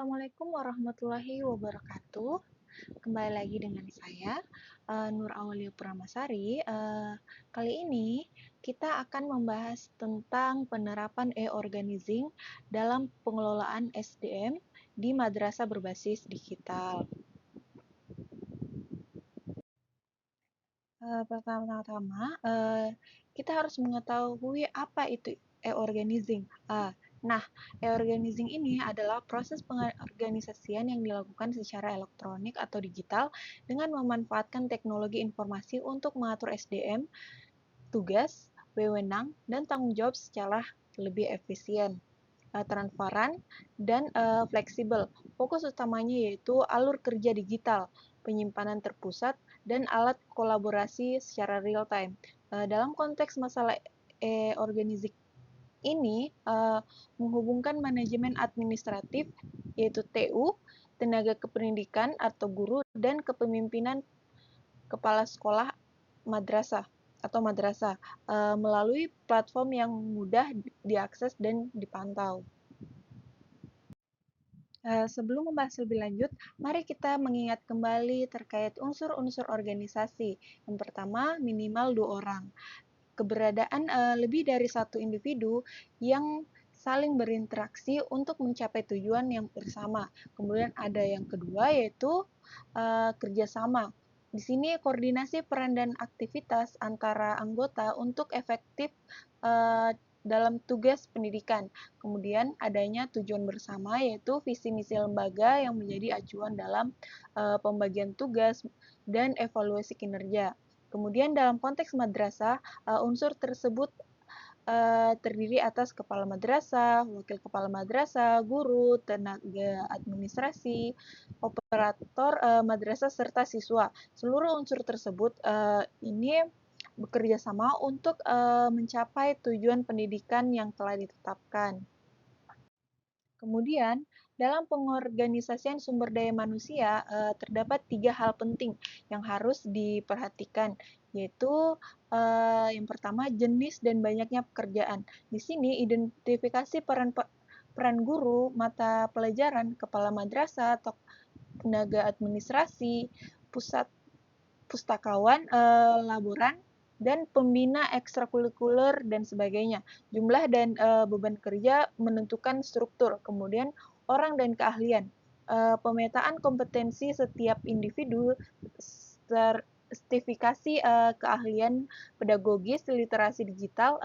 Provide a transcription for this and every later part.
Assalamualaikum warahmatullahi wabarakatuh. Kembali lagi dengan saya, Nur Aulia Purnamasari. Kali ini kita akan membahas tentang penerapan e-organizing dalam pengelolaan SDM di madrasah berbasis digital. Pertama-tama, kita harus mengetahui apa itu e-organizing. Nah, e-organizing ini adalah proses pengorganisasian yang dilakukan secara elektronik atau digital dengan memanfaatkan teknologi informasi untuk mengatur SDM, tugas, wewenang, dan tanggung jawab secara lebih efisien, transparan, dan fleksibel. Fokus utamanya yaitu alur kerja digital, penyimpanan terpusat, dan alat kolaborasi secara real time. Dalam konteks masalah e-organizing ini menghubungkan manajemen administratif yaitu TU, tenaga kependidikan atau guru, dan kepemimpinan kepala sekolah madrasah atau madrasah melalui platform yang mudah diakses dan dipantau. Sebelum membahas lebih lanjut, mari kita mengingat kembali terkait unsur-unsur organisasi. Yang pertama, minimal 2 orang. Keberadaan lebih dari satu individu yang saling berinteraksi untuk mencapai tujuan yang bersama. Kemudian ada yang kedua yaitu kerjasama. Di sini koordinasi peran dan aktivitas antara anggota untuk efektif dalam tugas pendidikan. Kemudian adanya tujuan bersama yaitu visi misi lembaga yang menjadi acuan dalam pembagian tugas dan evaluasi kinerja. Kemudian dalam konteks madrasah, unsur tersebut terdiri atas kepala madrasah, wakil kepala madrasah, guru, tenaga administrasi, operator madrasah, serta siswa. Seluruh unsur tersebut ini bekerja sama untuk mencapai tujuan pendidikan yang telah ditetapkan. Kemudian, dalam pengorganisasian sumber daya manusia, terdapat 3 hal penting yang harus diperhatikan, yaitu yang pertama jenis dan banyaknya pekerjaan. Di sini identifikasi peran guru, mata pelajaran, kepala madrasah, atau tenaga administrasi, pusat pustakawan, laboran, dan pembina ekstrakurikuler dan sebagainya. Jumlah dan beban kerja menentukan struktur, kemudian orang dan keahlian. Pemetaan kompetensi setiap individu, sertifikasi keahlian pedagogis, literasi digital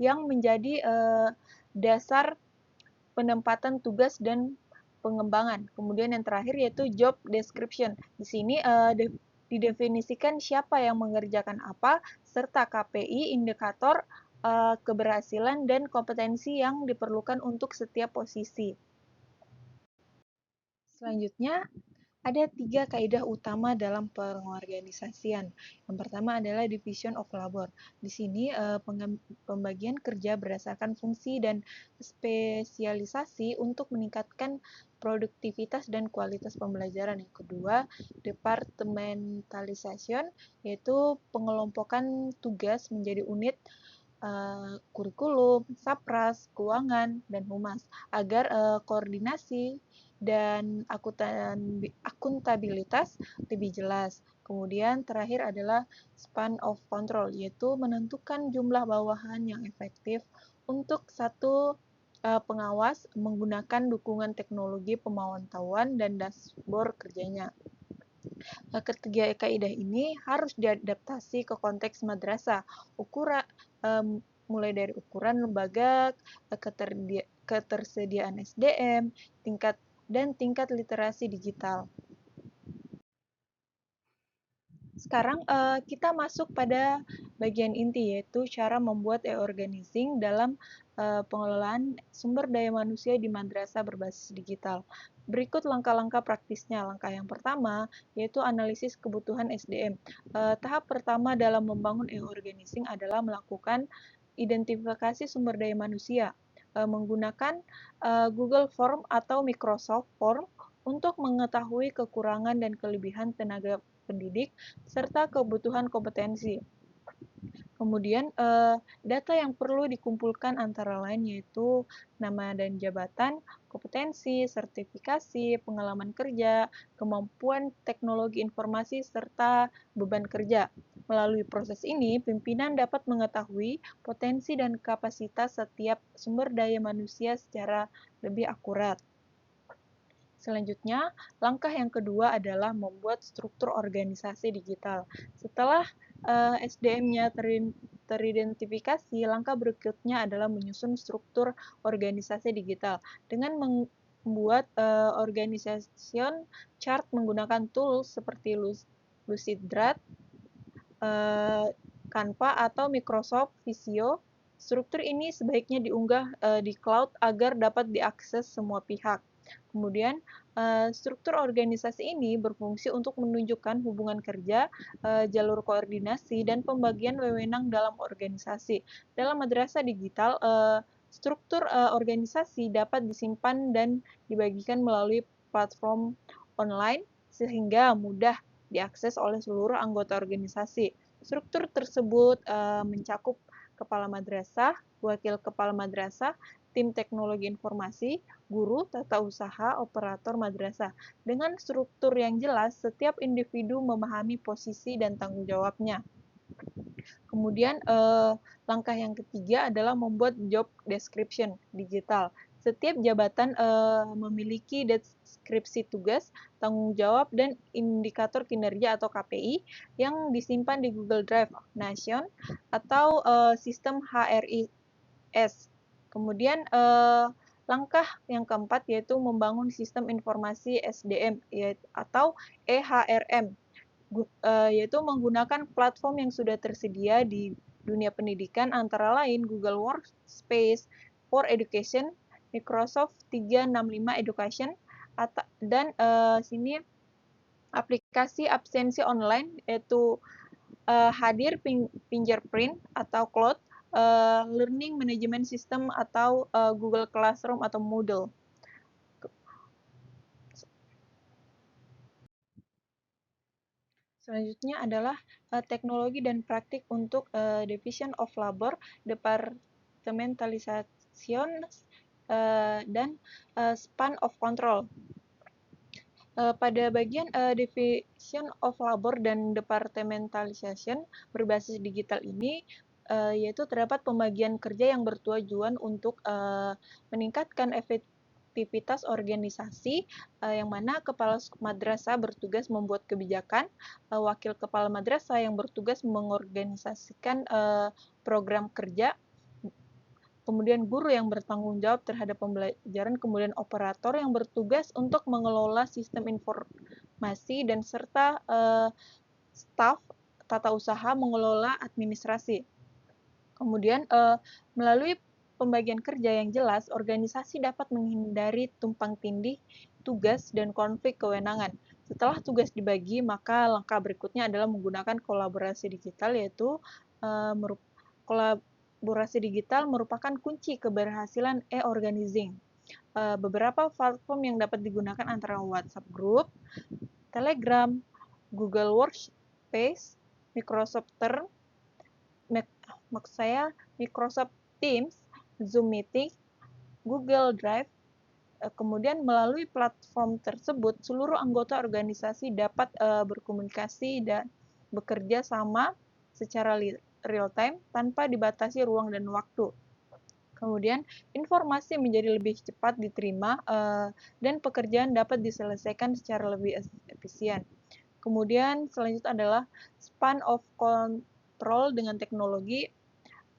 yang menjadi dasar penempatan tugas dan pengembangan. Kemudian yang terakhir yaitu job description. Di sini didefinisikan siapa yang mengerjakan apa, serta KPI, indikator keberhasilan dan kompetensi yang diperlukan untuk setiap posisi. Selanjutnya, ada 3 kaidah utama dalam pengorganisasian. Yang pertama adalah division of labor. Di sini pembagian kerja berdasarkan fungsi dan spesialisasi untuk meningkatkan produktivitas dan kualitas pembelajaran. Yang kedua, departmentalization, yaitu pengelompokan tugas menjadi unit kurikulum, sapras, keuangan, dan humas agar koordinasi dan akuntabilitas lebih jelas. Kemudian terakhir adalah span of control, yaitu menentukan jumlah bawahan yang efektif untuk satu pengawas menggunakan dukungan teknologi pemantauan dan dashboard kerjanya. Ketiga kaidah ini harus diadaptasi ke konteks madrasah, mulai dari ukuran lembaga, ketersediaan SDM, tingkat literasi digital. Sekarang kita masuk pada bagian inti, yaitu cara membuat e-organizing dalam pengelolaan sumber daya manusia di madrasah berbasis digital. Berikut langkah-langkah praktisnya. Langkah yang pertama yaitu analisis kebutuhan SDM. Tahap pertama dalam membangun e-organizing adalah melakukan identifikasi sumber daya manusia menggunakan Google Form atau Microsoft Form untuk mengetahui kekurangan dan kelebihan tenaga pendidik serta kebutuhan kompetensi. Kemudian, data yang perlu dikumpulkan antara lain yaitu nama dan jabatan, kompetensi, sertifikasi, pengalaman kerja, kemampuan teknologi informasi, serta beban kerja. Melalui proses ini, pimpinan dapat mengetahui potensi dan kapasitas setiap sumber daya manusia secara lebih akurat. Selanjutnya, langkah yang kedua adalah membuat struktur organisasi digital. Setelah SDM-nya teridentifikasi, langkah berikutnya adalah menyusun struktur organisasi digital. Dengan membuat organization chart menggunakan tools seperti Lucidrat, Canva, atau Microsoft Visio, struktur ini sebaiknya diunggah di cloud agar dapat diakses semua pihak. Kemudian, struktur organisasi ini berfungsi untuk menunjukkan hubungan kerja, jalur koordinasi, dan pembagian wewenang dalam organisasi. Dalam madrasah digital, struktur organisasi dapat disimpan dan dibagikan melalui platform online sehingga mudah diakses oleh seluruh anggota organisasi. Struktur tersebut mencakup kepala madrasah, wakil kepala madrasah, tim teknologi informasi, guru, tata usaha, operator madrasah. Dengan struktur yang jelas, setiap individu memahami posisi dan tanggung jawabnya. Kemudian langkah yang ketiga adalah membuat job description digital. Setiap jabatan memiliki deskripsi tugas, tanggung jawab, dan indikator kinerja atau KPI yang disimpan di Google Drive Nation atau sistem HRIS. Kemudian langkah yang keempat yaitu membangun sistem informasi SDM atau EHRM, yaitu menggunakan platform yang sudah tersedia di dunia pendidikan antara lain Google Workspace for Education, Microsoft 365 Education, dan sini aplikasi absensi online yaitu Hadir Fingerprint atau Cloud, Learning Management System atau Google Classroom atau Moodle. Selanjutnya adalah teknologi dan praktik untuk Division of Labor, Departmentalization, dan Span of Control. Pada bagian Division of Labor dan Departmentalization berbasis digital ini, yaitu terdapat pembagian kerja yang bertujuan untuk meningkatkan efektivitas organisasi, yang mana kepala madrasah bertugas membuat kebijakan, wakil kepala madrasah yang bertugas mengorganisasikan program kerja, kemudian guru yang bertanggung jawab terhadap pembelajaran, kemudian operator yang bertugas untuk mengelola sistem informasi, dan serta staf tata usaha mengelola administrasi. Kemudian melalui pembagian kerja yang jelas, organisasi dapat menghindari tumpang tindih tugas dan konflik kewenangan. Setelah tugas dibagi, maka langkah berikutnya adalah menggunakan kolaborasi digital, yaitu kolaborasi digital merupakan kunci keberhasilan e-organizing. Beberapa platform yang dapat digunakan antara WhatsApp Group, Telegram, Google Workspace, Microsoft Microsoft Teams, Zoom Meeting, Google Drive. Kemudian melalui platform tersebut, seluruh anggota organisasi dapat berkomunikasi dan bekerja sama secara real time tanpa dibatasi ruang dan waktu. Kemudian informasi menjadi lebih cepat diterima dan pekerjaan dapat diselesaikan secara lebih efisien. Kemudian selanjutnya adalah span of control dengan teknologi,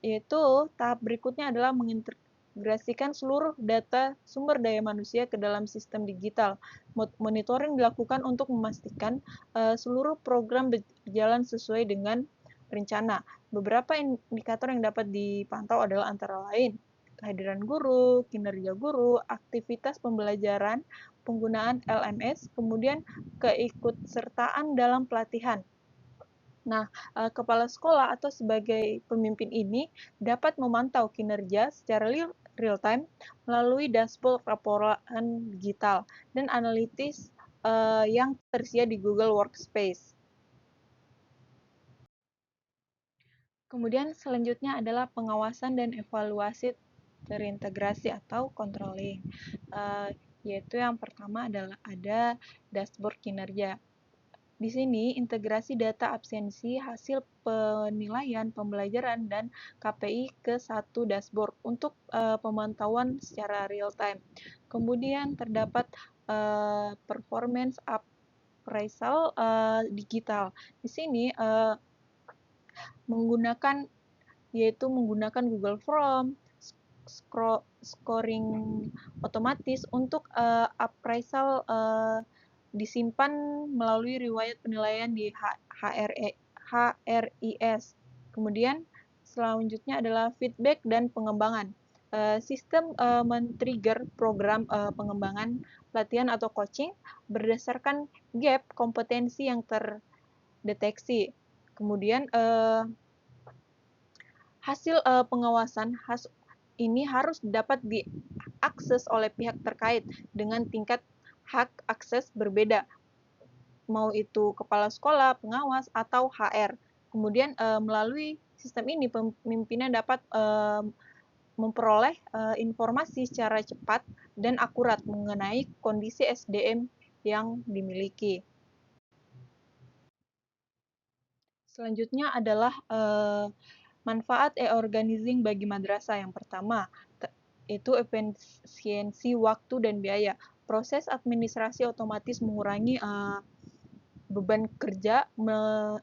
yaitu tahap berikutnya adalah mengintegrasikan seluruh data sumber daya manusia ke dalam sistem digital. Monitoring dilakukan untuk memastikan seluruh program berjalan sesuai dengan rencana. Beberapa indikator yang dapat dipantau adalah antara lain kehadiran guru, kinerja guru, aktivitas pembelajaran, penggunaan LMS, kemudian keikutsertaan dalam pelatihan. Nah, kepala sekolah atau sebagai pemimpin ini dapat memantau kinerja secara real time melalui dashboard laporan digital dan analitis yang tersedia di Google Workspace. Kemudian selanjutnya adalah pengawasan dan evaluasi terintegrasi atau controlling. Yaitu yang pertama adalah ada dashboard kinerja. Di sini integrasi data absensi, hasil penilaian, pembelajaran, dan KPI ke satu dashboard untuk pemantauan secara real time. Kemudian terdapat performance appraisal digital. Di sini menggunakan menggunakan Google Form, scoring otomatis untuk appraisal disimpan melalui riwayat penilaian di HRIS. Kemudian selanjutnya adalah feedback dan pengembangan. Sistem men-trigger program pengembangan pelatihan atau coaching berdasarkan gap kompetensi yang terdeteksi. Kemudian hasil pengawasan ini harus dapat diakses oleh pihak terkait dengan tingkat hak akses berbeda, mau itu kepala sekolah, pengawas, atau HR. Kemudian melalui sistem ini pemimpinan dapat memperoleh informasi secara cepat dan akurat mengenai kondisi SDM yang dimiliki. Selanjutnya adalah manfaat e-organizing bagi madrasah. Yang pertama, itu efisiensi waktu dan biaya. Proses administrasi otomatis mengurangi beban kerja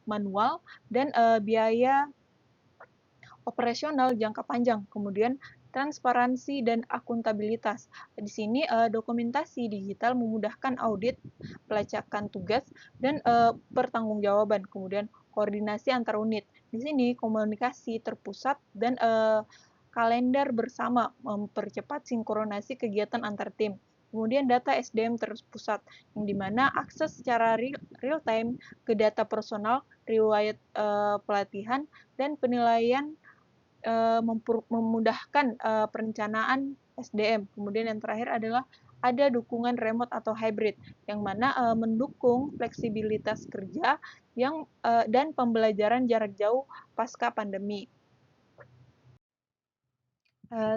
manual dan biaya operasional jangka panjang. Kemudian transparansi dan akuntabilitas. Di sini dokumentasi digital memudahkan audit, pelacakan tugas, dan pertanggungjawaban. Kemudian koordinasi antar unit. Di sini komunikasi terpusat dan kalender bersama mempercepat sinkronasi kegiatan antar tim. Kemudian data SDM terpusat, yang dimana akses secara real time ke data personal, riwayat pelatihan, dan penilaian memudahkan perencanaan SDM. Kemudian yang terakhir adalah ada dukungan remote atau hybrid, yang mana mendukung fleksibilitas kerja dan pembelajaran jarak jauh pasca pandemi.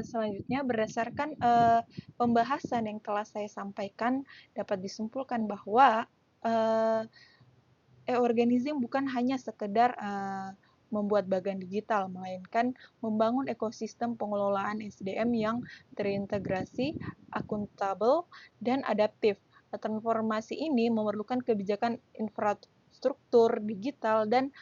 Selanjutnya, berdasarkan pembahasan yang telah saya sampaikan, dapat disimpulkan bahwa e-organizing bukan hanya sekedar membuat bagan digital, melainkan membangun ekosistem pengelolaan SDM yang terintegrasi, akuntabel, dan adaptif. Transformasi ini memerlukan kebijakan infrastruktur digital dan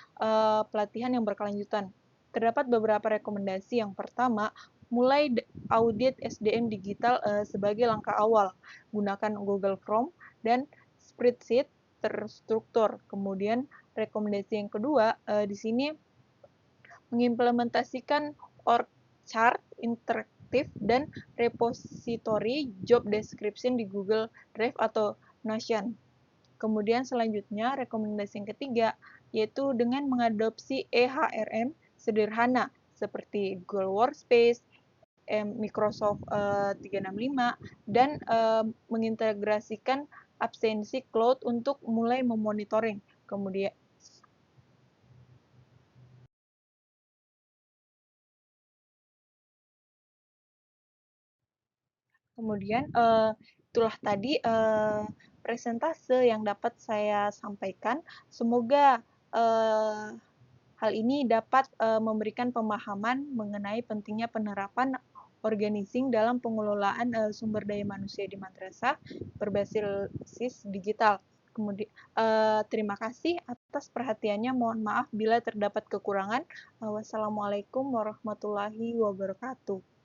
pelatihan yang berkelanjutan. Terdapat beberapa rekomendasi. Yang pertama, mulai audit SDM digital sebagai langkah awal. Gunakan Google Form dan spreadsheet terstruktur. Kemudian rekomendasi yang kedua, di sini mengimplementasikan org chart interaktif dan repository job description di Google Drive atau Notion. Kemudian selanjutnya rekomendasi yang ketiga, yaitu dengan mengadopsi eHRM sederhana seperti Google Workspace, Microsoft 365, dan mengintegrasikan absensi cloud untuk mulai memonitoring. Kemudian itulah tadi presentase yang dapat saya sampaikan. Semoga hal ini dapat memberikan pemahaman mengenai pentingnya penerapan organizing dalam pengelolaan sumber daya manusia di madrasah berbasis digital. Kemudian terima kasih atas perhatiannya. Mohon maaf bila terdapat kekurangan. Wassalamualaikum warahmatullahi wabarakatuh.